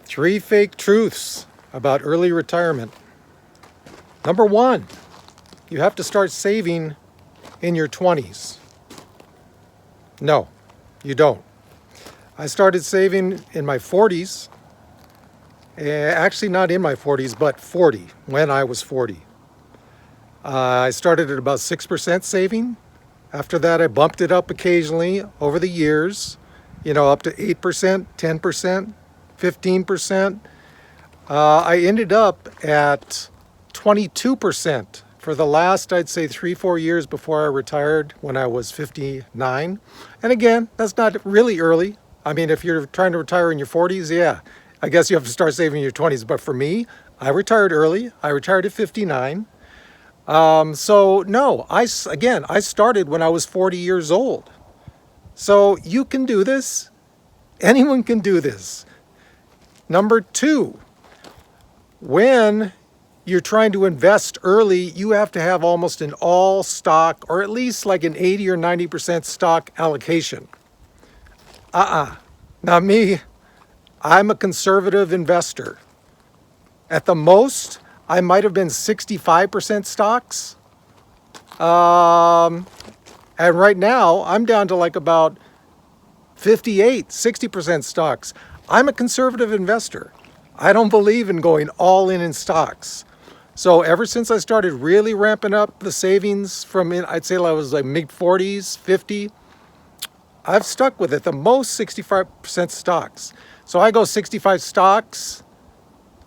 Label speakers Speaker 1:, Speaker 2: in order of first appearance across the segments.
Speaker 1: 3 fake truths about early retirement. Number 1, you have to start saving in your 20s. No, you don't. I started saving in my 40s. Actually, not in my 40s, but 40, when I was 40. I started at about 6% saving. After that, I bumped it up occasionally over the years, up to 8%, 10%, 15%. I ended up at 22% for the last, I'd say, 3-4 years before I retired when I was 59. And again, that's not really early. I mean, if you're trying to retire in your 40s, yeah, I guess you have to start saving in your 20s. But for me, I retired early. I retired at 59. So no, I started when I was 40 years old. So you can do this. Anyone can do this. Number 2, when you're trying to invest early, you have to have almost an all stock, or at least like an 80 or 90% stock allocation. Not me. I'm a conservative investor. At the most, I might have been 65% stocks. And right now, I'm down to like about 58, 60% stocks. I'm a conservative investor. I don't believe in going all in stocks. So ever since I started really ramping up the savings from, I'd say I was like mid-40s, 50, I've stuck with it. The most 65% stocks. So I go 65 stocks,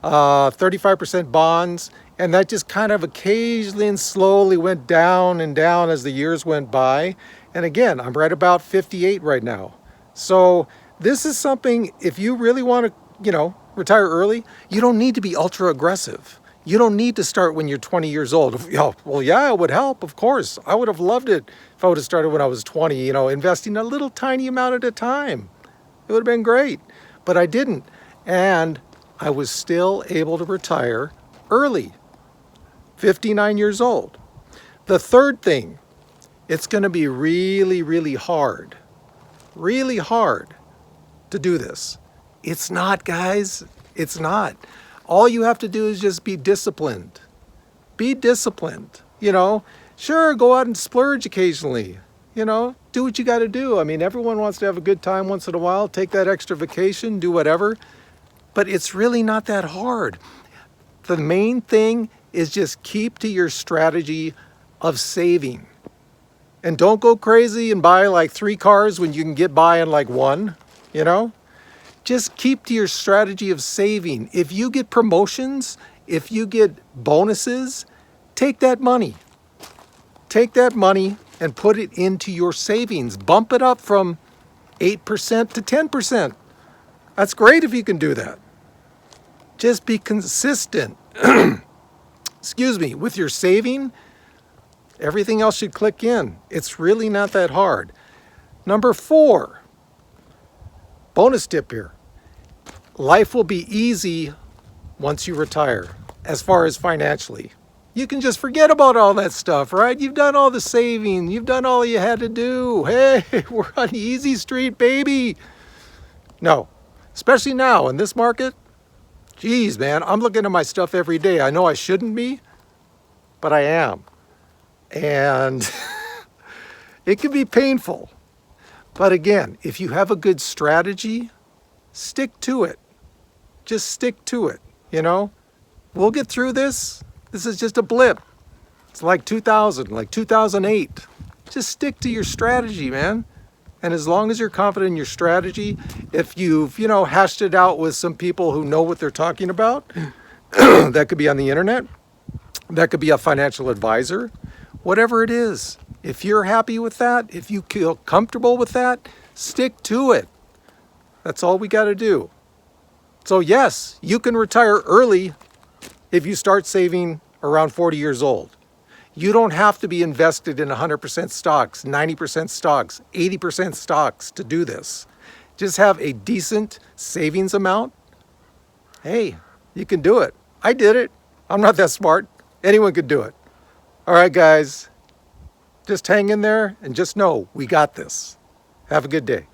Speaker 1: 35% bonds, and that just kind of occasionally and slowly went down and down as the years went by. And again, I'm right about 58 right now. So this is something, if you really want to, retire early, you don't need to be ultra aggressive. You don't need to start when you're 20 years old. Well, yeah, it would help, of course. I would have loved it if I would have started when I was 20, investing a little tiny amount at a time. It would have been great, but I didn't. And I was still able to retire early, 59 years old. The third thing, it's going to be really, really hard to do this. It's not, guys. It's not. All you have to do is just be disciplined. Be disciplined. Sure, go out and splurge occasionally. Do what you got to do. I mean, everyone wants to have a good time once in a while. Take that extra vacation, do whatever. But it's really not that hard. The main thing is just keep to your strategy of saving. And don't go crazy and buy like 3 cars when you can get by in like 1, Just keep to your strategy of saving. If you get promotions, if you get bonuses, take that money. Take that money and put it into your savings. Bump it up from 8% to 10%. That's great if you can do that. Just be consistent, with your saving. Everything else should click in. It's really not that hard. Number 4, bonus tip here. Life will be easy once you retire, as far as financially. You can just forget about all that stuff, right? You've done all the saving. You've done all you had to do. Hey, we're on easy street, baby. No, especially now in this market. Geez, man, I'm looking at my stuff every day. I know I shouldn't be, but I am. And it can be painful. But again, if you have a good strategy, stick to it. Just stick to it, We'll get through this. This is just a blip. It's like 2000, like 2008. Just stick to your strategy, man. And as long as you're confident in your strategy, if you've, hashed it out with some people who know what they're talking about, that could be on the internet, that could be a financial advisor, whatever it is. If you're happy with that, if you feel comfortable with that, stick to it. That's all we got to do. So yes, you can retire early if you start saving around 40 years old. You don't have to be invested in 100% stocks, 90% stocks, 80% stocks to do this. Just have a decent savings amount. Hey, you can do it. I did it. I'm not that smart. Anyone could do it. All right, guys. Just hang in there and just know we got this. Have a good day.